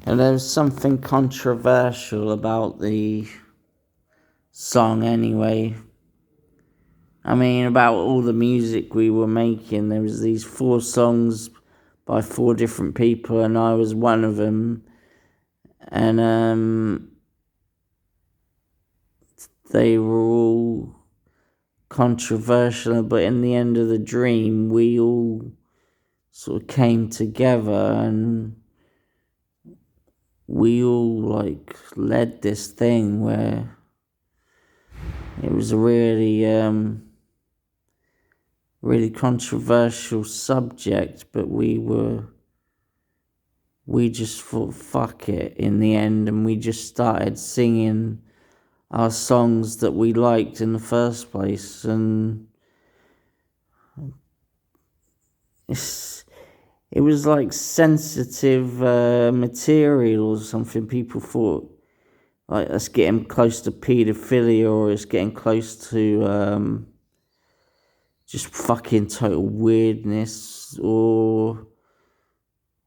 And there was something controversial about the song anyway. I mean, about all the music we were making. There was these 4 songs by 4 different people, and I was one of them. And they were all controversial, but in the end of the dream, we all sort of came together, and we all led this thing where it was a really really controversial subject, but we just thought fuck it in the end, and we just started singing our songs that we liked in the first place. And it was like sensitive material or something. People thought like it's getting close to paedophilia, or it's getting close to just fucking total weirdness, or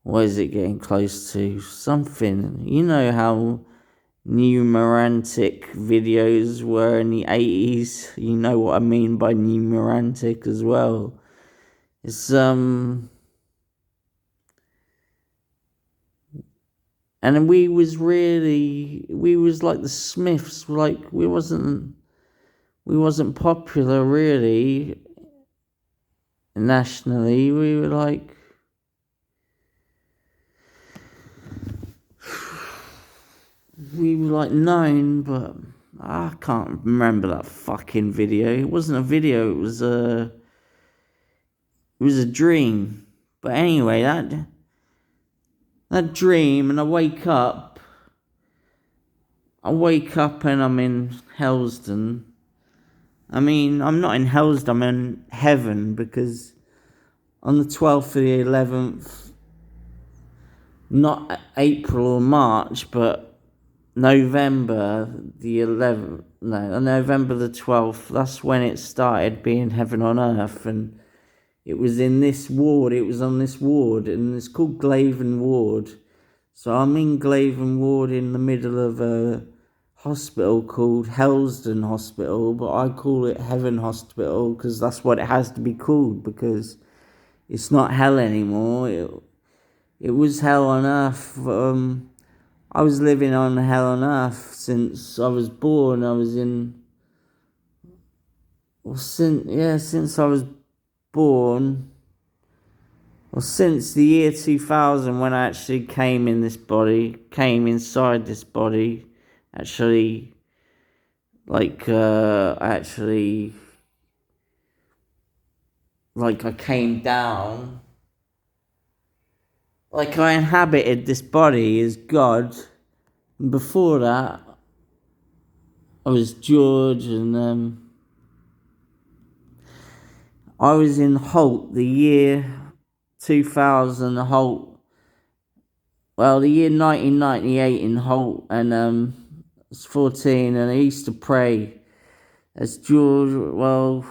what is it getting close to? Something. You know how numerantic videos were in the 80s? You know what I mean by numerantic as well. It's and we was like the Smiths. Like we wasn't popular really nationally. We were like known, but I can't remember that fucking video. It wasn't a video, it was a dream. But anyway, that dream, and I wake up and I'm in Helston. I mean, I'm not in Helston, I'm in heaven, because on the 12th of the 11th, not April or March, but November the 11th, November the 12th, that's when it started being heaven on earth. And it was in this ward, and it's called Glaven Ward. So I'm in Glaven Ward in the middle of a hospital called Helston Hospital, but I call it Heaven Hospital because that's what it has to be called, because it's not hell anymore. It was hell on earth. I was living on hell on earth since I was born. Since I was born, or since the year 2000, when I actually came inside this body, actually, I came down. Like I inhabited this body as God. And before that, I was George, and I was in Holt, the year 2000, Holt. Well, the year 1998 in Holt, and I was 14, and I used to pray as George. Well,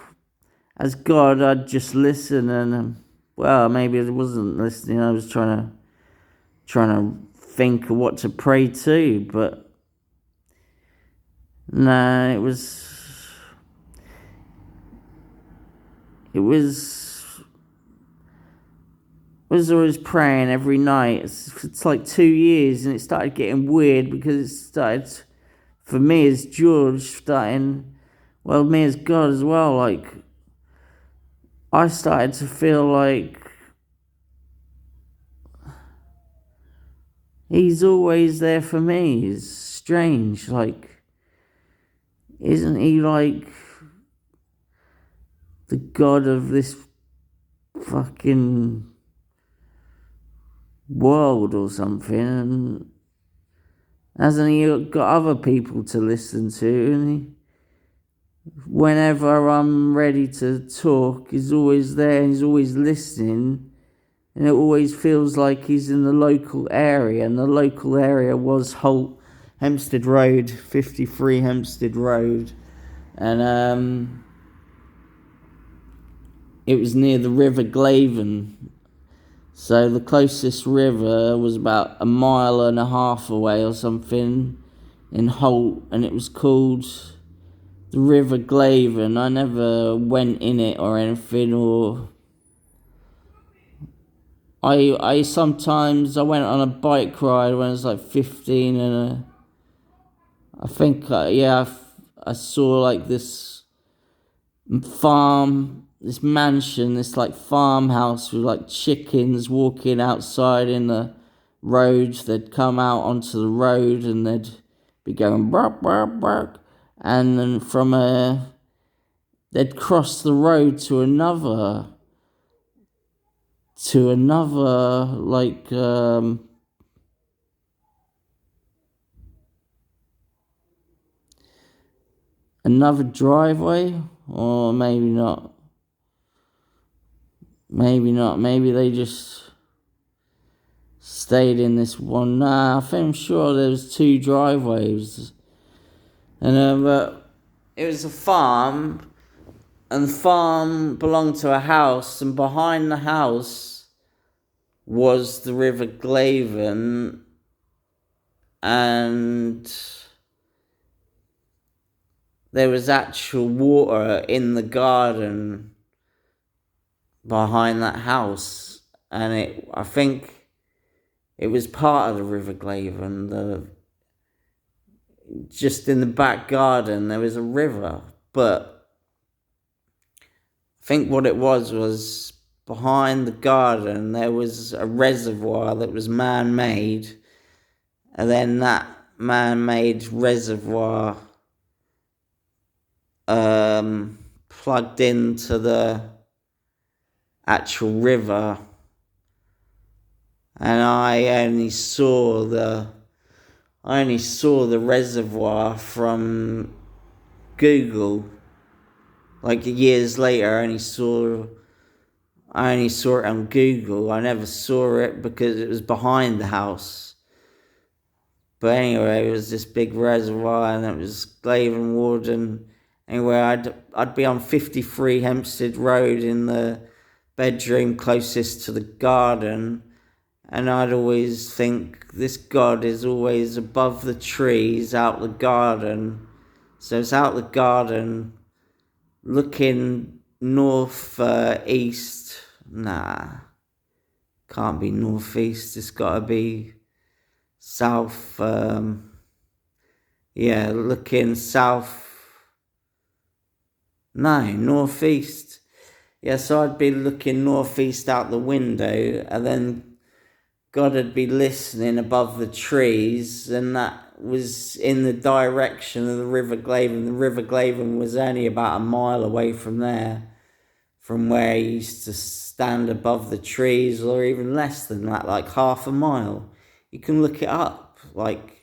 as God, I'd just listen, and maybe I wasn't listening. I was trying to think of what to pray to, but no, it was always praying every night. It's like 2 years, and it started getting weird because it started, for me as George, me as God as well, like I started to feel like He's always there for me. It's strange, like, isn't He like the God of this fucking world or something? And hasn't He got other people to listen to? And whenever I'm ready to talk, He's always there, and He's always listening. And it always feels like He's in the local area. And the local area was Holt, Hempstead Road, 53 Hempstead Road. And it was near the River Glaven. So the closest river was about a mile and a half away or something in Holt, and it was called the River Glaven. I never went in it or anything, or I sometimes I went on a bike ride when I was like 15, and I think I saw like this farm, this mansion, this like farmhouse with like chickens walking outside in the road. They'd come out onto the road and they'd be going bark bark bark, and then they'd cross the road to another like another driveway, or maybe not. Maybe they just stayed in this one. Nah, I'm sure there was two driveways, and but it was a farm, and the farm belonged to a house, and behind the house was the River Glaven, and there was actual water in the garden behind that house, and I think it was part of the River Glaven. Just in the back garden there was a river, but I think what it was behind the garden there was a reservoir that was man-made, and then that man-made reservoir plugged into the actual river, and I only saw the reservoir from Google. Like years later, I only saw it on Google. I never saw it because it was behind the house. But anyway, it was this big reservoir, and it was Glaven Wood. And anyway, I'd be on 53 Hempstead Road in the bedroom closest to the garden, and I'd always think this God is always above the trees, out the garden. So it's out the garden, looking north east. Nah, can't be northeast. It's got to be south. Looking south. No, northeast. Yeah, so I'd be looking northeast out the window, and then God would be listening above the trees, and that was in the direction of the River Glaven. The River Glaven was only about a mile away from there, from where he used to stand above the trees, or even less than that, like half a mile. You can look it up, like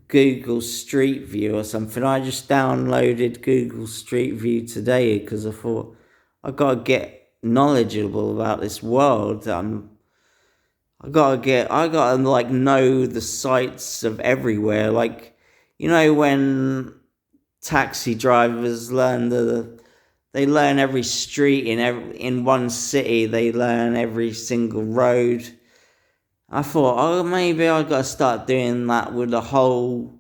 Google Street View or something. I just downloaded Google Street View today because I thought I gotta get knowledgeable about this world. I gotta like know the sights of everywhere. Like, you know, when taxi drivers they learn every street in one city. They learn every single road. I thought, oh, maybe I gotta start doing that with the whole.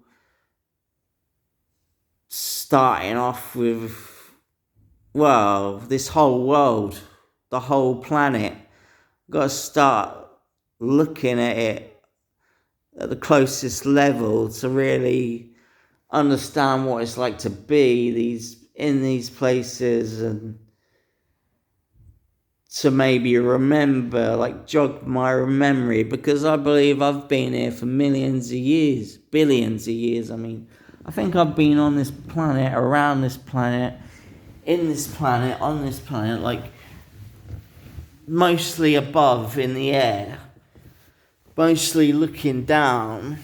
Starting off with, well, this whole world, the whole planet. Gotta start looking at it at the closest level to really understand what it's like to be in these places, and to maybe remember, like jog my memory, because I believe I've been here for millions of years, billions of years. I mean, I think I've been on this planet, around this planet, in this planet, on this planet, like mostly above in the air, mostly looking down,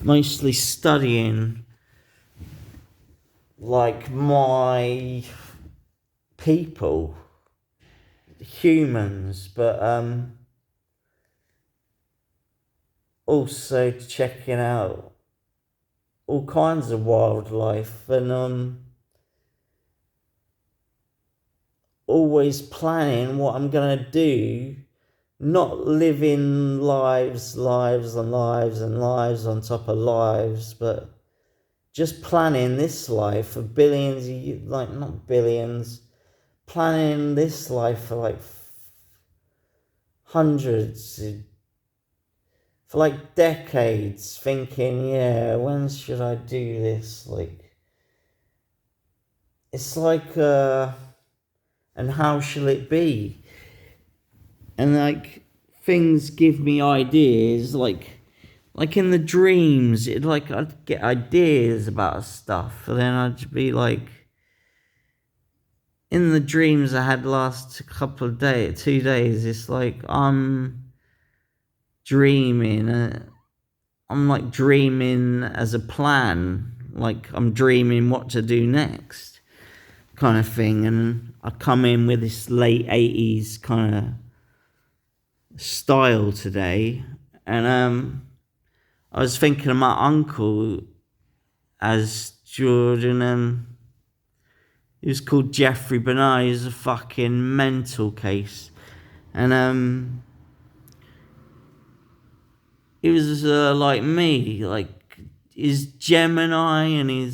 mostly studying like my people, humans, but also checking out all kinds of wildlife, and always planning what I'm going to do, not living lives and lives on top of lives, but just planning this life for billions, not billions, planning this life for like hundreds, for like decades, thinking, yeah, when should I do this? Like, it's like, and how shall it be? And like, things give me ideas, like in the dreams, I'd get ideas about stuff, and then I'd be like, in the dreams I had last couple of days, 2 days, it's like I'm dreaming, I'm like dreaming as a plan, like I'm dreaming what to do next, kind of thing. And I come in with this late 80s kind of style today, and I was thinking of my uncle as Jordan. He was called Jeffrey Bernard. He was a fucking mental case, and he was like me, like he's Gemini, and he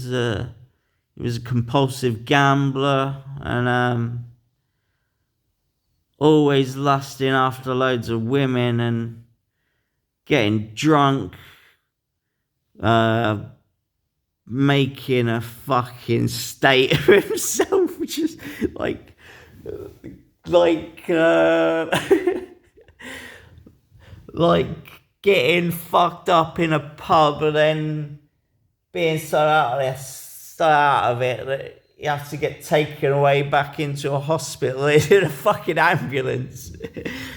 was a compulsive gambler, and always lusting after loads of women and getting drunk, making a fucking state of himself, which is like like getting fucked up in a pub and then being so out of it that you have to get taken away back into a hospital in a fucking ambulance.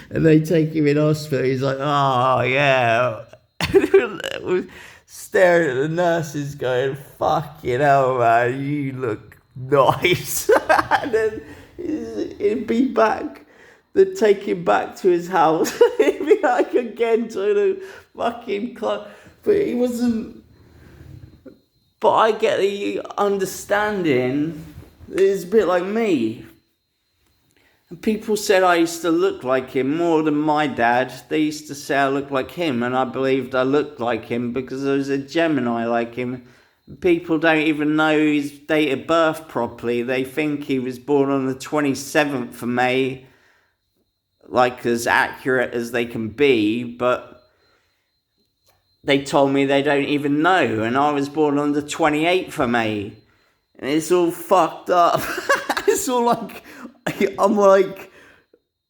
And they take him in hospital. He's like, oh yeah. Staring at the nurses going, fucking hell, man, you look nice. And then he'd be back. They'd take him back to his house. He'd be like again to the fucking club. But he wasn't. But I get the understanding. It's a bit like me. And people said I used to look like him more than my dad. They used to say I looked like him, and I believed I looked like him because I was a Gemini like him. People don't even know his date of birth properly. They think he was born on the 27th of May, like as accurate as they can be, but they told me they don't even know, and I was born on the 28th of May, and it's all fucked up. It's all like, I'm like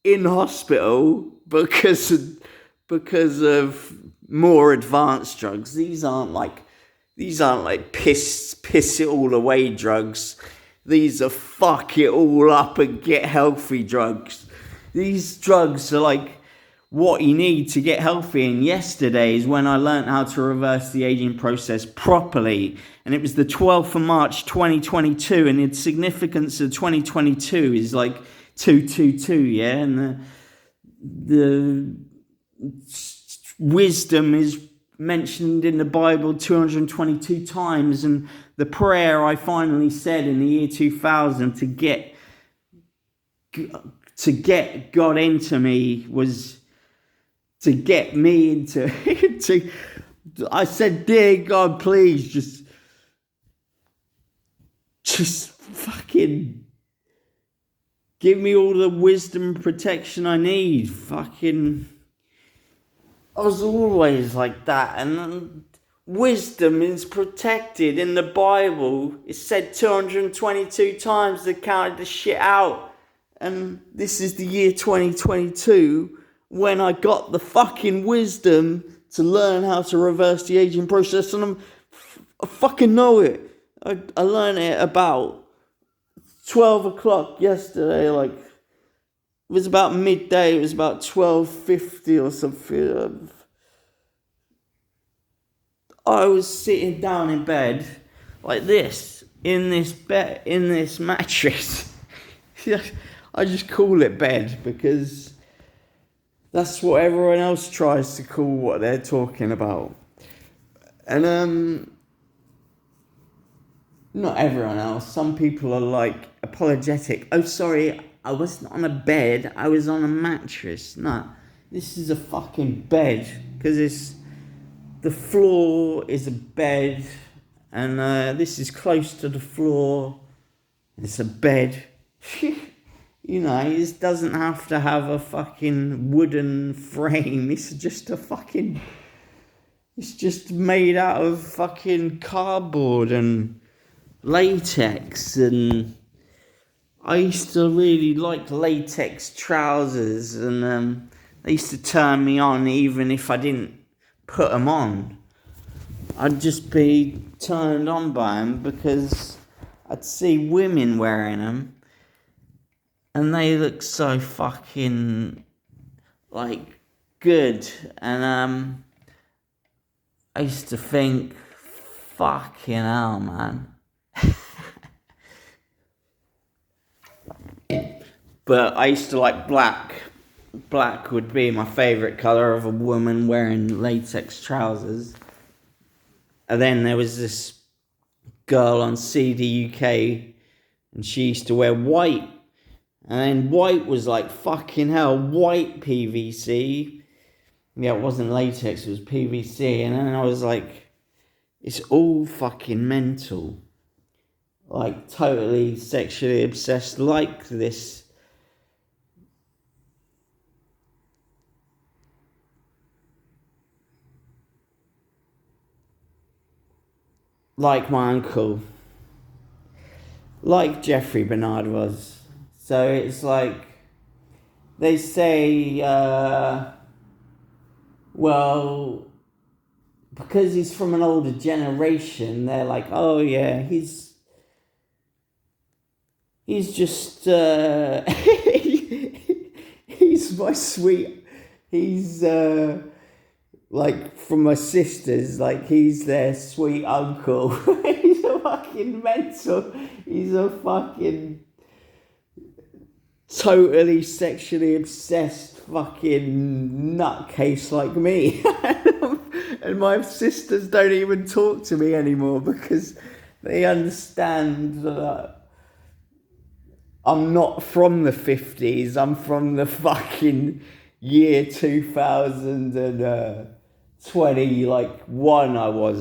in hospital because of more advanced drugs. These aren't like piss it all away drugs. These are fuck it all up and get healthy drugs. These drugs are like what you need to get healthy. And yesterday is when I learned how to reverse the aging process properly. And it was the 12th of March 2022. And the significance of 2022 is like 222, yeah? And the wisdom is mentioned in the Bible 222 times. And the prayer I finally said in the year 2000 to get God into me was to get me into I said, dear God, please just fucking give me all the wisdom and protection I need. Fucking I was always like that. And wisdom is protected in the Bible. It's said 222 times. They counted the shit out. And this is the year 2022 when I got the fucking wisdom to learn how to reverse the aging process. And I fucking know it. I learned it about 12 o'clock yesterday. Like, it was about midday. It was about 12:50 or something. I was sitting down in bed like this, in this bed, in this mattress. I just call it bed because that's what everyone else tries to call what they're talking about. And not everyone else. Some people are like apologetic. Oh, sorry, I wasn't on a bed, I was on a mattress. No, this is a fucking bed, because the floor is a bed, and this is close to the floor. It's a bed. You know, it doesn't have to have a fucking wooden frame. It's just it's just made out of fucking cardboard and latex. And I used to really like latex trousers, and they used to turn me on even if I didn't put them on. I'd just be turned on by them because I'd see women wearing them, and they look so fucking, like, good. And I used to think, fucking hell, man. But I used to like black. Black would be my favourite colour of a woman wearing latex trousers. And then there was this girl on CD UK, and she used to wear white. And then white was like, fucking hell, white PVC. Yeah, it wasn't latex, it was PVC. And then I was like, it's all fucking mental. Like, totally sexually obsessed like this. Like my uncle. Like Jeffrey Bernard was. So it's like, they say, well, because he's from an older generation, they're like, oh yeah, he's just, he's my sweet, he's, like, from my sisters, like, he's their sweet uncle. He's a fucking mental, he's a fucking totally sexually obsessed fucking nutcase like me. And my sisters don't even talk to me anymore because they understand that I'm not from the 50s, I'm from the fucking year 2021 I was.